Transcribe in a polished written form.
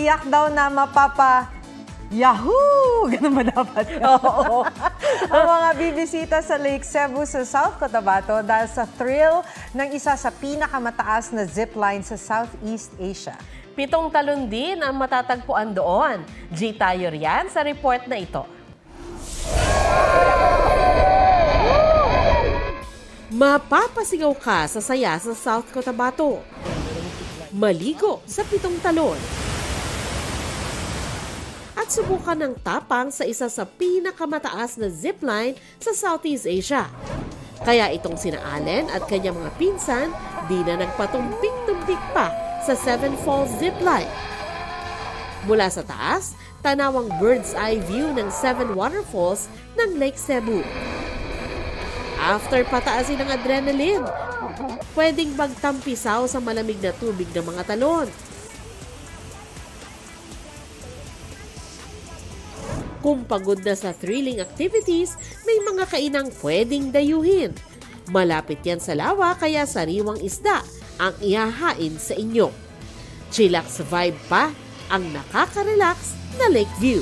tiyak daw na Yahoo! Ganun ba dapat? Oo. Ang mga bibisita sa Lake Cebu sa South Cotabato dahil sa thrill ng isa sa pinakamataas na zipline sa Southeast Asia. 7 talon din ang matatagpuan doon. G tayo riyan sa report na ito. Mapapasigaw ka sa saya sa South Cotabato. Maligo sa 7 talon. At subukan ng tapang sa isa sa pinakamataas na zipline sa Southeast Asia. Kaya itong sina Allen at kanyang mga pinsan di na nagpatumpik-tumpik pa sa Seven Falls Zipline. Mula sa taas, tanawang bird's eye view ng 7 waterfalls ng Lake Cebu. After pataasin ng adrenaline, pwedeng magtampisaw sa malamig na tubig ng mga talon. Kung pagod na sa thrilling activities, may mga kainang pwedeng dayuhin. Malapit yan sa lawa kaya sariwang isda ang ihahain sa inyo. Chillax vibe pa ang nakaka-relax na lake view.